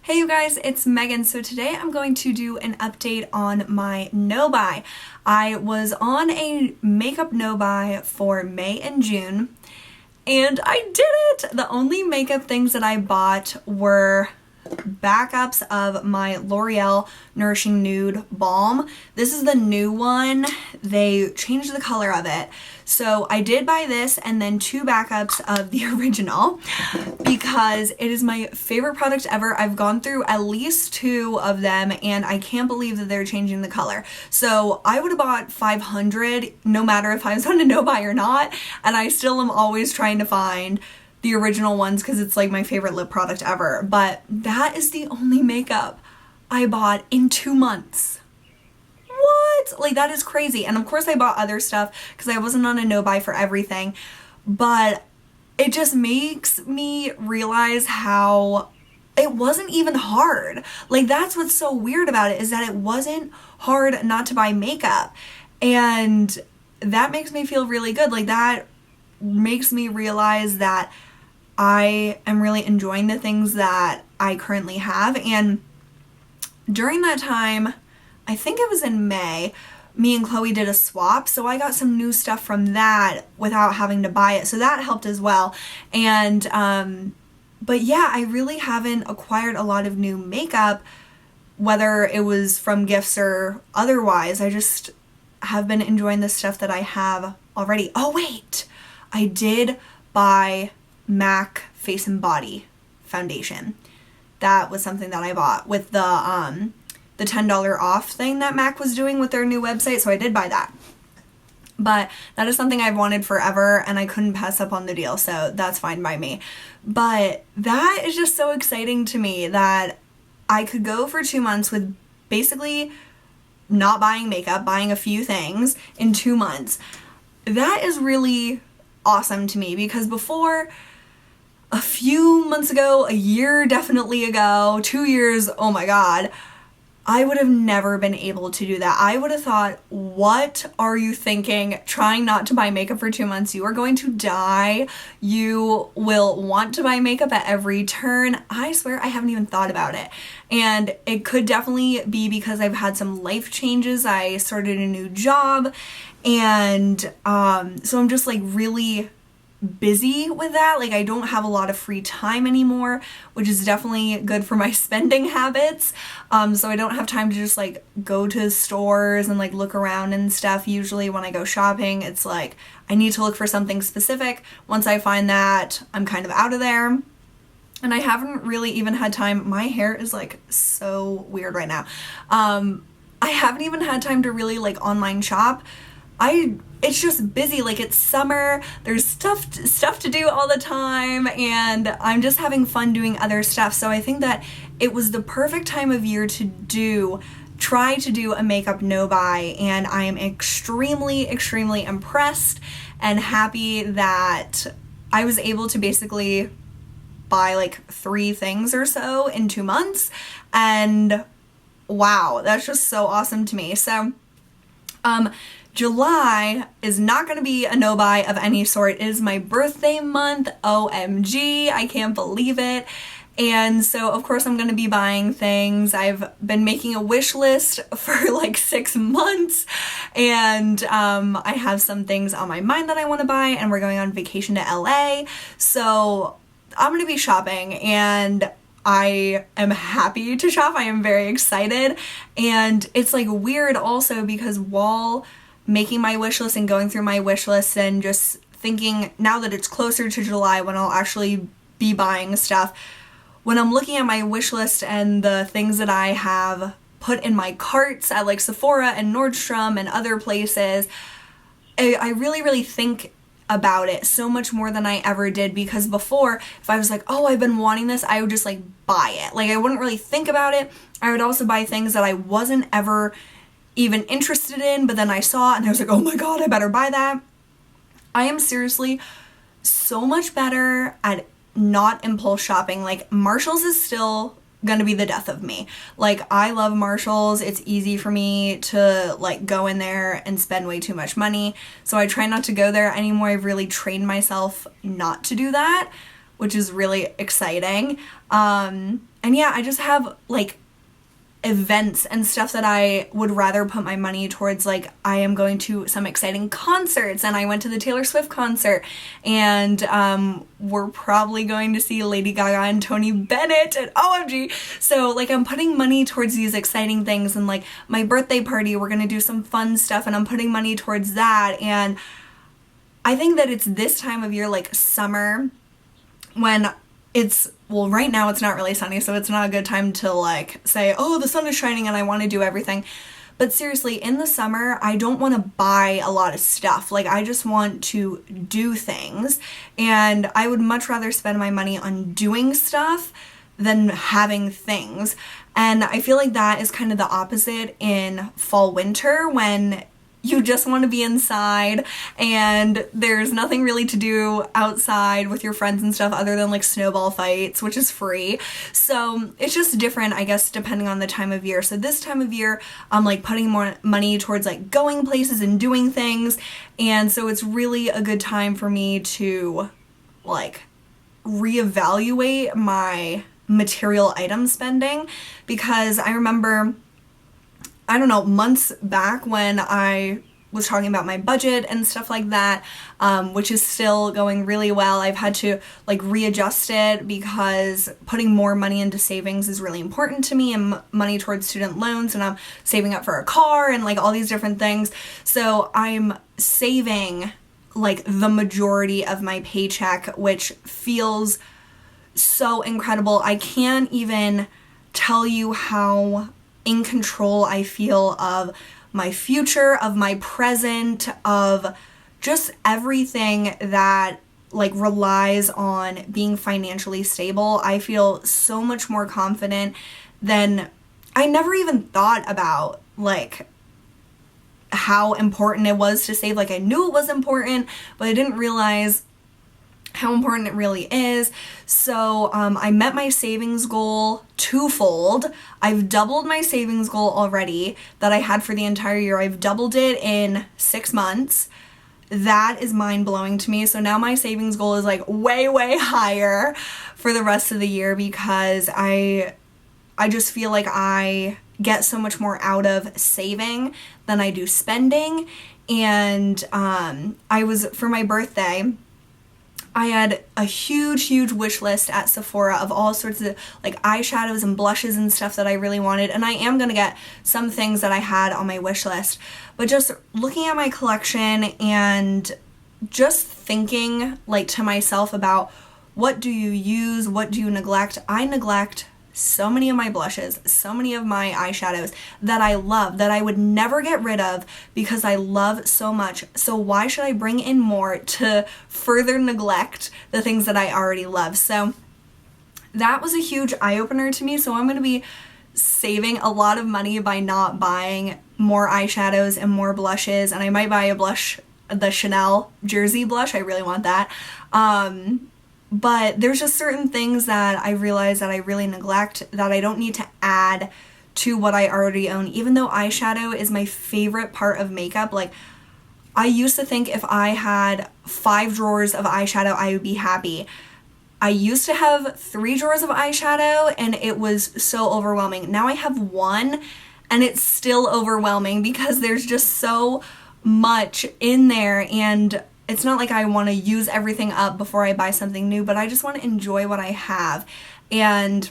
Hey you guys, it's Megan. So today I'm going to do an update on my no-buy. I was on a makeup no-buy for May and June, and I did it! The only makeup things that I bought were backups of my L'Oreal Nourishing Nude Balm. This is the new one. They changed the color of it. So I did buy this and then two backups of the original because it is my favorite product ever. I've gone through at least two of them and I can't believe that they're changing the color. So I would have bought 500 no matter if I was on a no-buy or not, and I still am always trying to find the original ones because it's like my favorite lip product ever. But that is the only makeup I bought in 2 months. What? Like, that is crazy. And of course I bought other stuff because I wasn't on a no-buy for everything, but it just makes me realize how it wasn't even hard. Like, that's what's so weird about it, is that it wasn't hard not to buy makeup, and that makes me feel really good. Like, that makes me realize that I am really enjoying the things that I currently have. And during that time, I think it was in May, me and Chloe did a swap, so I got some new stuff from that without having to buy it, so that helped as well. And but yeah, I really haven't acquired a lot of new makeup, whether it was from gifts or otherwise. I just have been enjoying the stuff that I have already. Oh wait, I did buy MAC Face and Body foundation. That was something that I bought with the $10 off thing that MAC was doing with their new website, so I did buy that. But that is something I've wanted forever and I couldn't pass up on the deal, so that's fine by me. But that is just so exciting to me that I could go for 2 months with basically not buying makeup, buying a few things in 2 months. That is really awesome to me, because before, a few months ago, a year definitely ago, 2 years, oh my god, I would have never been able to do that. I would have thought, what are you thinking, trying not to buy makeup for 2 months? You are going to die. You will want to buy makeup at every turn. I swear I haven't even thought about it. And it could definitely be because I've had some life changes. I started a new job, and so I'm just like really busy with that. Like, I don't have a lot of free time anymore, which is definitely good for my spending habits. So I don't have time to just like go to stores and like look around and stuff. Usually when I go shopping, it's like I need to look for something specific. Once I find that, I'm kind of out of there. And I haven't really even had time. My hair is like so weird right now. I haven't even had time to really like online shop. It's just busy. Like, it's summer, there's stuff to do all the time, and I'm just having fun doing other stuff. So I think that it was the perfect time of year to try to do a makeup no-buy, and I am extremely impressed and happy that I was able to basically buy like 3 things or so in 2 months, and wow, that's just so awesome to me. So July is not going to be a no-buy of any sort. It is my birthday month. OMG, I can't believe it. And so of course I'm going to be buying things. I've been making a wish list for like 6 months, and I have some things on my mind that I want to buy, and we're going on vacation to LA. So I'm going to be shopping, and I am happy to shop. I am very excited. And it's like weird also because while making my wish list and going through my wish list and just thinking, now that it's closer to July when I'll actually be buying stuff, when I'm looking at my wish list and the things that I have put in my carts at like Sephora and Nordstrom and other places, I really think about it so much more than I ever did. Because before, if I was like, oh, I've been wanting this, I would just like buy it. Like, I wouldn't really think about it. I would also buy things that I wasn't ever even interested in, but then I saw it and I was like, oh my god, I better buy that. I am seriously so much better at not impulse shopping. Like, Marshalls is still gonna be the death of me. Like, I love Marshalls. It's easy for me to like go in there and spend way too much money, so I try not to go there anymore. I've really trained myself not to do that. which is really exciting. And yeah, I just have like events and stuff that I would rather put my money towards. Like, I am going to some exciting concerts, and I went to the Taylor Swift concert, and we're probably going to see Lady Gaga and Tony Bennett at OMG. So like, I'm putting money towards these exciting things, and like my birthday party, we're gonna do some fun stuff, and I'm putting money towards that. And I think that it's this time of year, like summer, when it's, well, right now it's not really sunny, so it's not a good time to like say, oh, the sun is shining and I want to do everything. But seriously, in the summer, I don't want to buy a lot of stuff. Like, I just want to do things, and I would much rather spend my money on doing stuff than having things. And I feel like that is kind of the opposite in fall, winter, when you just want to be inside and there's nothing really to do outside with your friends and stuff other than like snowball fights, which is free. So it's just different, I guess, depending on the time of year. So this time of year, I'm like putting more money towards like going places and doing things. And so it's really a good time for me to like reevaluate my material item spending, because I remember, I don't know, months back when I was talking about my budget and stuff like that, which is still going really well. I've had to like readjust it because putting more money into savings is really important to me, and money towards student loans, and I'm saving up for a car and like all these different things. So I'm saving like the majority of my paycheck, which feels so incredible. I can't even tell you how in control I feel of my future, of my present, of just everything that like relies on being financially stable. I feel so much more confident than I never even thought about, like how important it was to save. Like, I knew it was important, but I didn't realize how important it really is. So I met my savings goal twofold. I've doubled my savings goal already that I had for the entire year. I've doubled it in 6 months. That is mind-blowing to me. So now my savings goal is like way, way higher for the rest of the year, because I just feel like I get so much more out of saving than I do spending. And for my birthday, I had a huge wish list at Sephora of all sorts of like eyeshadows and blushes and stuff that I really wanted. And I am going to get some things that I had on my wish list. But just looking at my collection and just thinking like to myself about, what do you use? What do you neglect? I neglect so many of my blushes, so many of my eyeshadows that I love, that I would never get rid of because I love so much. So why should I bring in more to further neglect the things that I already love? So that was a huge eye-opener to me. So I'm going to be saving a lot of money by not buying more eyeshadows and more blushes. And I might buy a blush, the Chanel Jersey blush. I really want that. But there's just certain things that I realize that I really neglect, that I don't need to add to what I already own. Even though eyeshadow is my favorite part of makeup, like I used to think if I had 5 drawers of eyeshadow, I would be happy. I used to have 3 drawers of eyeshadow and it was so overwhelming. Now I have 1 and it's still overwhelming because there's just so much in there, and it's not like I want to use everything up before I buy something new, but I just want to enjoy what I have. And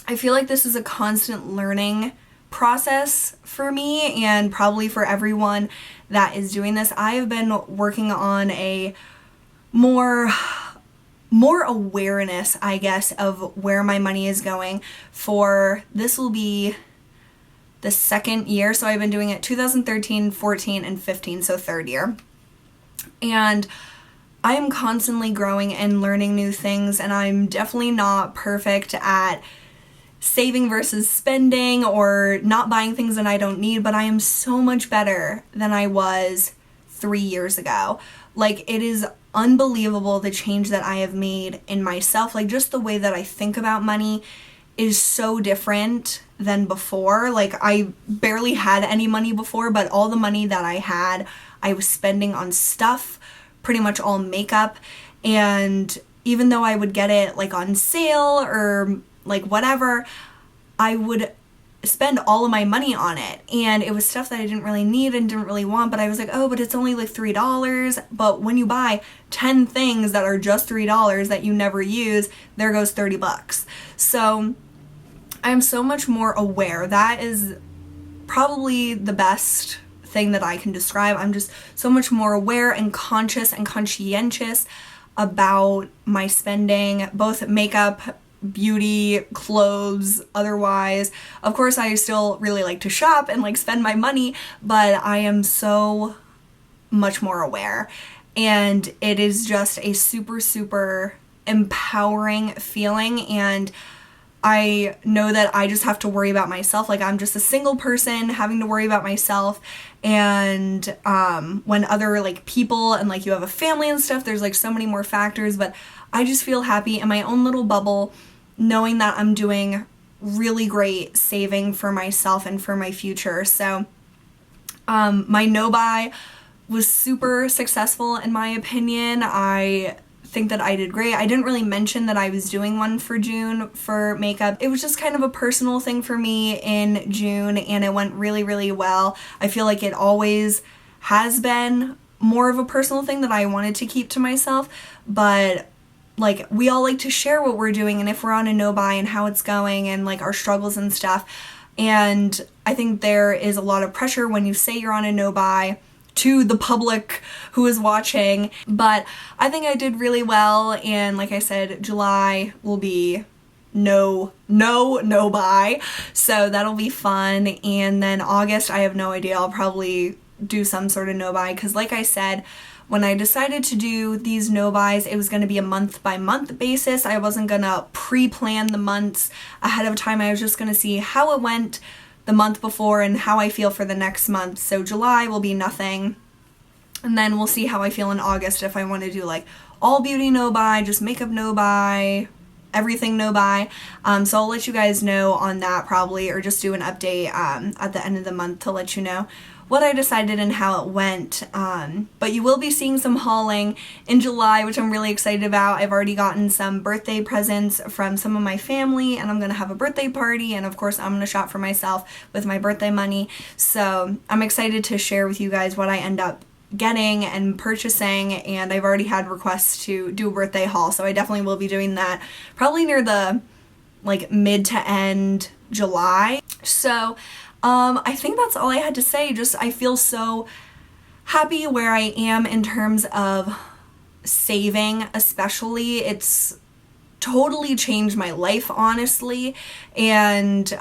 I feel like this is a constant learning process for me, and probably for everyone that is doing this. I have been working on a more awareness, I guess, of where my money is going for, this will be the 2nd year. So I've been doing it 2013, 14, and 15, so 3rd year. And I am constantly growing and learning new things, and I'm definitely not perfect at saving versus spending or not buying things that I don't need, but I am so much better than I was 3 years ago. Like, it is unbelievable the change that I have made in myself. Like, just the way that I think about money is so different than before. Like, I barely had any money before, but all the money that I had, I was spending on stuff, pretty much all makeup, and even though I would get it like on sale or like whatever, I would spend all of my money on it, and it was stuff that I didn't really need and didn't really want, but I was like, oh, but it's only like $3. But when you buy 10 things that are just $3 that you never use, there goes 30 bucks. So I'm so much more aware. That is probably the best thing that I can describe. I'm just so much more aware and conscious and conscientious about my spending, both makeup, beauty, clothes, otherwise. Of course, I still really like to shop and like spend my money, but I am so much more aware. And it is just a super, super empowering feeling. And I know that I just have to worry about myself. Like, I'm just a single person having to worry about myself. And when other like people and like you have a family and stuff, there's like so many more factors. But I just feel happy in my own little bubble, knowing that I'm doing really great saving for myself and for my future. So my no-buy was super successful in my opinion. I think that I did great. I didn't really mention that I was doing one for June for makeup. It was just kind of a personal thing for me in June, and it went really, really well. I feel like it always has been more of a personal thing that I wanted to keep to myself, but like, we all like to share what we're doing and if we're on a no-buy and how it's going and like our struggles and stuff. And I think there is a lot of pressure when you say you're on a no-buy to the public who is watching, but I think I did really well. And like I said, July will be no buy, so that'll be fun. And then August, I have no idea. I'll probably do some sort of no buy, because like I said, when I decided to do these no buys, it was going to be a month by month basis. I wasn't going to pre-plan the months ahead of time. I was just going to see how it went the month before and how I feel for the next month. So July will be nothing, and then we'll see how I feel in August if I want to do like all beauty no buy, just makeup no buy, everything no buy. So I'll let you guys know on that probably, or just do an update at the end of the month to let you know what I decided and how it went. But you will be seeing some hauling in July, which I'm really excited about. I've already gotten some birthday presents from some of my family, and I'm gonna have a birthday party, and of course I'm gonna shop for myself with my birthday money. So I'm excited to share with you guys what I end up getting and purchasing, and I've already had requests to do a birthday haul, so I definitely will be doing that probably near the like mid to end July. So I think that's all I had to say. Just I feel so happy where I am in terms of saving, especially. It's totally changed my life, honestly. And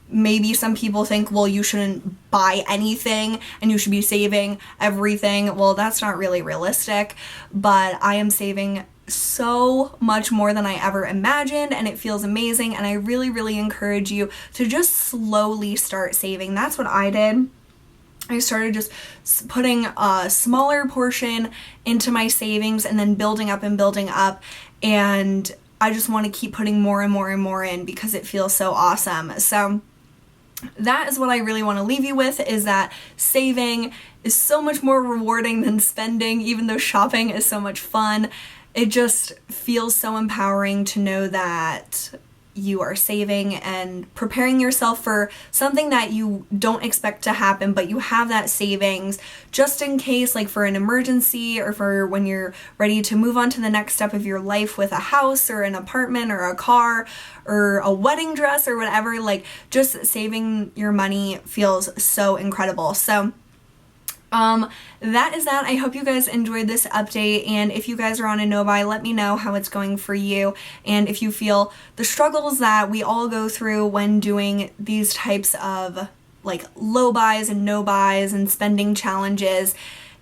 maybe some people think, well, you shouldn't buy anything and you should be saving everything. Well, that's not really realistic, but I am saving so much more than I ever imagined, and it feels amazing. And I really, really encourage you to just slowly start saving. That's what I did. I started just putting a smaller portion into my savings and then building up and building up, and I just want to keep putting more and more and more in because it feels so awesome. So that is what I really want to leave you with, is that saving is so much more rewarding than spending, even though shopping is so much fun. It just feels so empowering to know that you are saving and preparing yourself for something that you don't expect to happen, but you have that savings just in case, like for an emergency or for when you're ready to move on to the next step of your life with a house or an apartment or a car or a wedding dress or whatever. Like, just saving your money feels so incredible. So that is that. I hope you guys enjoyed this update, and if you guys are on a no-buy, let me know how it's going for you, and if you feel the struggles that we all go through when doing these types of like low buys and no buys and spending challenges.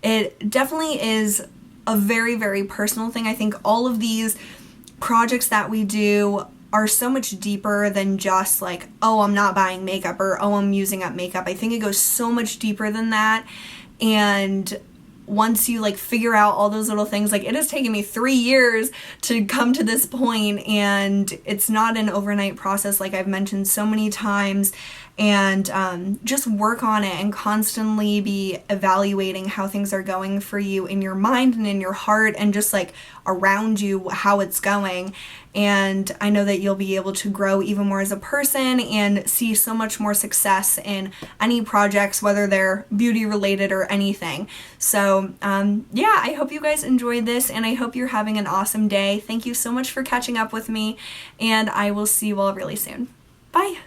It definitely is a very, very personal thing. I think all of these projects that we do are so much deeper than just like, oh, I'm not buying makeup, or oh, I'm using up makeup. I think it goes so much deeper than that. And once you like figure out all those little things, like it has taken me 3 years to come to this point, and it's not an overnight process, like I've mentioned so many times. and just work on it and constantly be evaluating how things are going for you in your mind and in your heart and just like around you, how it's going. And I know that you'll be able to grow even more as a person and see so much more success in any projects, whether they're beauty related or anything. So yeah, I hope you guys enjoyed this, and I hope you're having an awesome day. Thank you so much for catching up with me, and I will see you all really soon. Bye!